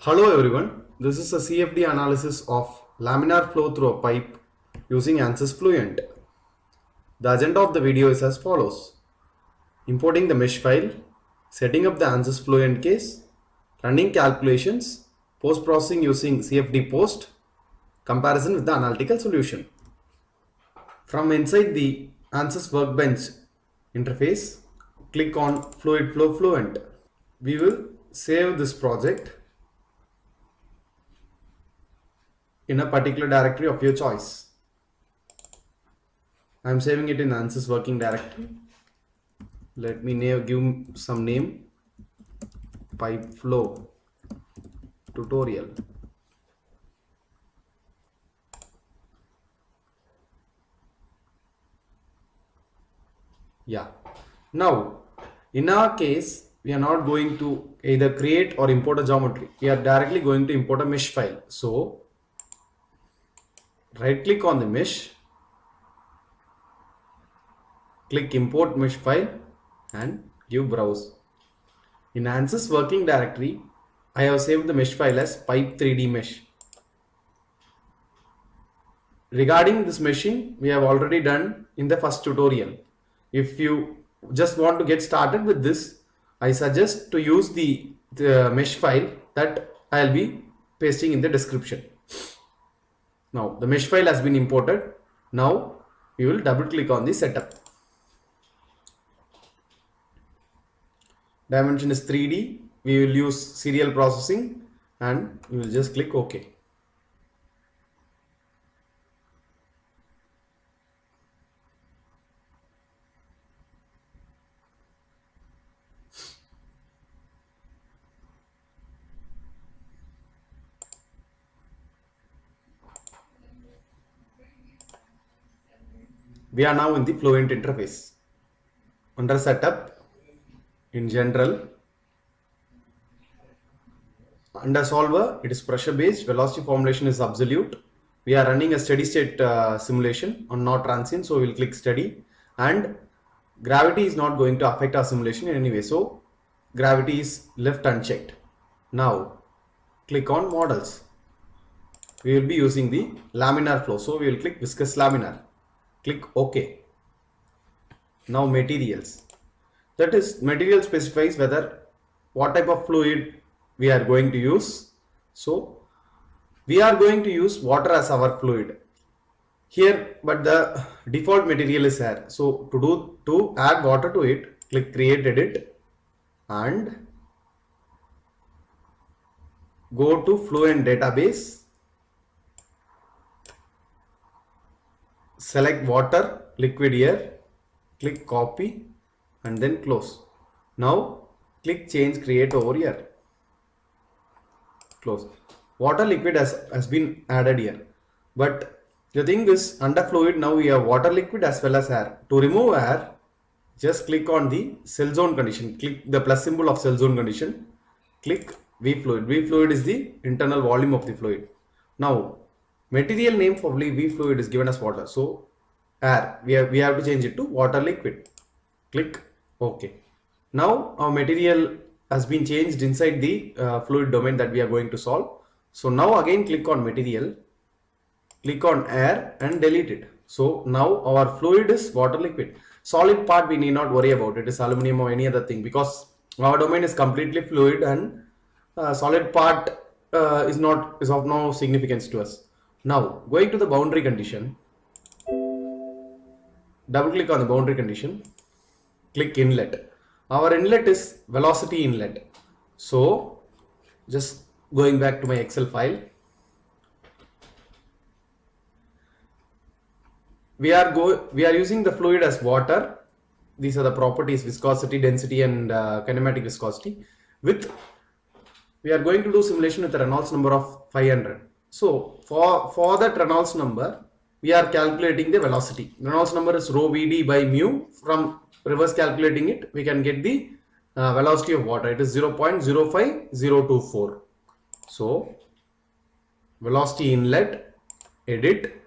Hello everyone, this is a CFD analysis of laminar flow through a pipe using ANSYS Fluent. The agenda of the video is as follows: importing the mesh file, setting up the ANSYS Fluent case, running calculations, post-processing using CFD post, comparison with the analytical solution. From inside the ANSYS Workbench interface, click on Fluid Flow Fluent. We will save this project in a particular directory of your choice. I am saving it in ANSYS working directory. Let me give some name, pipe flow tutorial. Yeah. Now, in our case, we are not going to either create or import a geometry. We are directly going to import a mesh file. So, right click on the mesh, click import mesh file and give browse. In ANSYS working directory, I have saved the mesh file as pipe 3D mesh. Regarding this meshing, we have already done in the first tutorial. If you just want to get started with this, I suggest to use the mesh file that I'll be pasting in the description. Now the mesh file has been imported. Now we will double click on the setup. Dimension is 3D. We will use serial processing and we will just click OK. We are now in the Fluent interface. Under setup, in general, under solver, it is pressure based, velocity formulation is absolute. We are running a steady state simulation on not transient, so we will click steady, and gravity is not going to affect our simulation in any way, so gravity is left unchecked. Now click on models. We will be using the laminar flow, so we will click viscous laminar, click OK. Now materials, that is material specifies whether what type of fluid we are going to use. So we are going to use water as our fluid here, but the default material is air. So to add water to it, click create edit and go to Fluent database, select water, liquid air, click copy and then close. Now click change create over here, close. Water liquid has been added here, but the thing is under fluid now we have water liquid as well as air. To remove air, just click on the cell zone condition, click the plus symbol of cell zone condition, click V fluid. V fluid is the internal volume of the fluid. Now material name for V fluid is given as water, so air, we have to change it to water liquid. Click OK. Now our material has been changed inside the fluid domain that we are going to solve. So now again click on material, click on air and delete it. So now our fluid is water liquid. Solid part we need not worry about, it is aluminum or any other thing, because our domain is completely fluid and solid part is of no significance to us. Now going to the boundary condition, double click on the boundary condition, click inlet. Our inlet is velocity inlet. So just going back to my Excel file, we are using the fluid as water. These are the properties: viscosity, density and kinematic viscosity. We are going to do simulation with a Reynolds number of 500. So for that Reynolds number, we are calculating the velocity. Reynolds number is rho Vd by mu. From reverse calculating it, we can get the velocity of water. It is 0.05024. So velocity inlet, edit,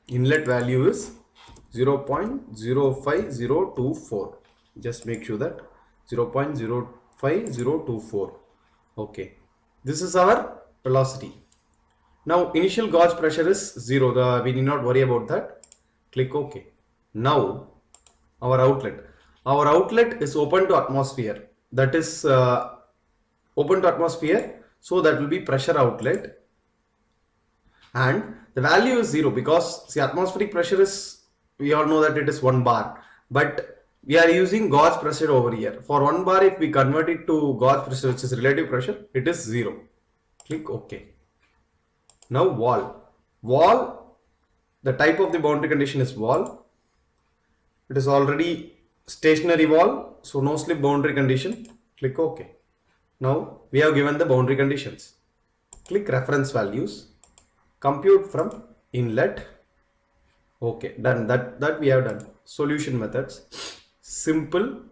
inlet value is 0.05024. Just make sure that 0.05024. Okay. This is our velocity. Now initial gauge pressure is 0. We need not worry about that. Click OK. Now our outlet. Our outlet is open to atmosphere. That is open to atmosphere. So that will be pressure outlet. And the value is 0 because the atmospheric pressure is, we all know that it is 1 bar. But we are using gauge pressure over here. For 1 bar, if we convert it to gauge pressure, which is relative pressure, it is 0. Click OK. Now wall, the type of the boundary condition is wall. It is already stationary wall, so no slip boundary condition. Click OK. Now we have given the boundary conditions. Click reference values, compute from inlet. Okay, done. That we have done. Solution methods, simple.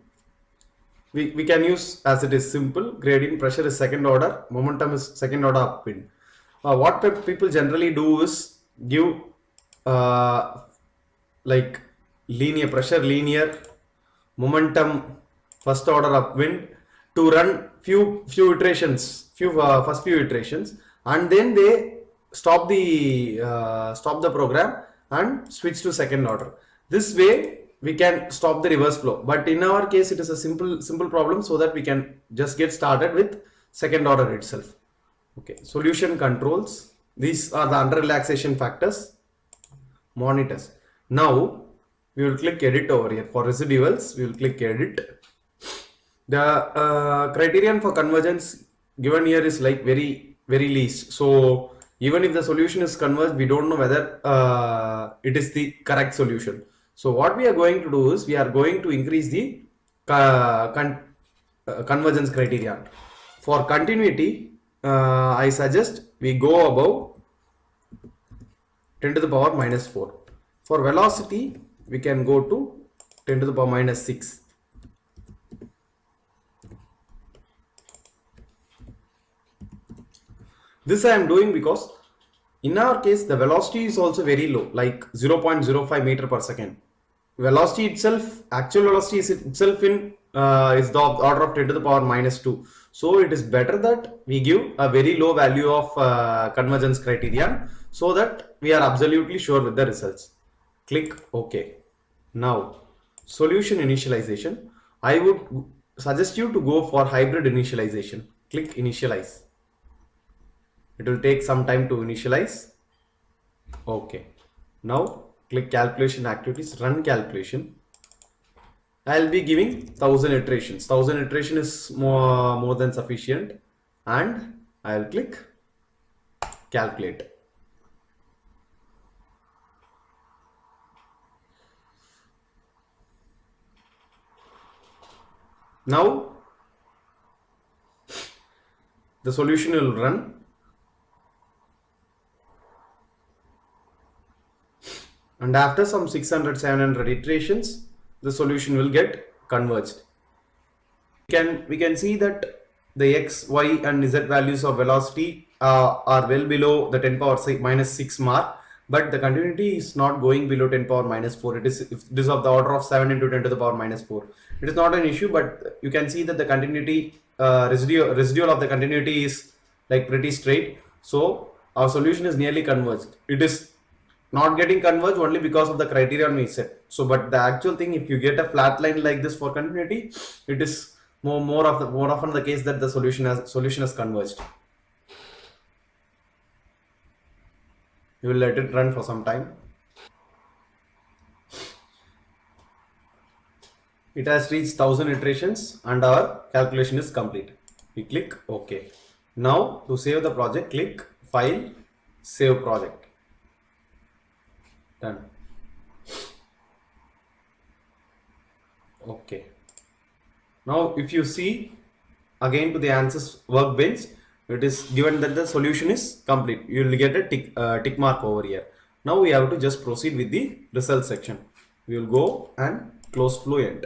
We can use as it is simple. Gradient pressure is second order, momentum is second order upwind. What people generally do is give like linear pressure, linear momentum, first order upwind to run few iterations, first few iterations, and then they stop the program and switch to second order. This way we can stop the reverse flow, but in our case it is a simple problem, so that we can just get started with second order itself. Okay, solution controls. These are the under relaxation factors. Monitors. Now we will click edit over here. For residuals, we will click edit. The criterion for convergence given here is like very least. So even if the solution is converged, we don't know whether it is the correct solution. So what we are going to do is we are going to increase the convergence criterion. For continuity, I suggest we go above 10 to the power minus 4. For velocity, we can go to 10 to the power minus 6. This I am doing because in our case the velocity is also very low, like 0.05 meter per second. Velocity itself, actual velocity is itself in is the order of 10 to the power minus 2. So it is better that we give a very low value of convergence criterion, so that we are absolutely sure with the results. Click OK. Now solution initialization. I would suggest you to go for hybrid initialization. Click initialize. It will take some time to initialize. Okay. Now click calculation activities, run calculation. I'll be giving 1000 iterations. 1000 iteration is more than sufficient, and I'll click calculate. Now the solution will run. And after some 600-700 iterations, the solution will get converged. We can see that the x, y and z values of velocity are well below the 10 power minus 6 mark, but the continuity is not going below 10 power minus 4. It is of the order of 7 into 10 to the power minus 4. It is not an issue, but you can see that the continuity residual of the continuity is like pretty straight. So our solution is nearly converged. It is not getting converged only because of the criterion we set. So but the actual thing, if you get a flat line like this for continuity, it is more often the case that the solution has converged. You will let it run for some time. It has reached 1000 iterations and our calculation is complete. We click OK. Now to save the project, click File, Save Project. Done. Okay. Now if you see again to the answers workbench, it is given that the solution is complete. You will get a tick mark over here. Now we have to just proceed with the result section. We will go and close Fluent.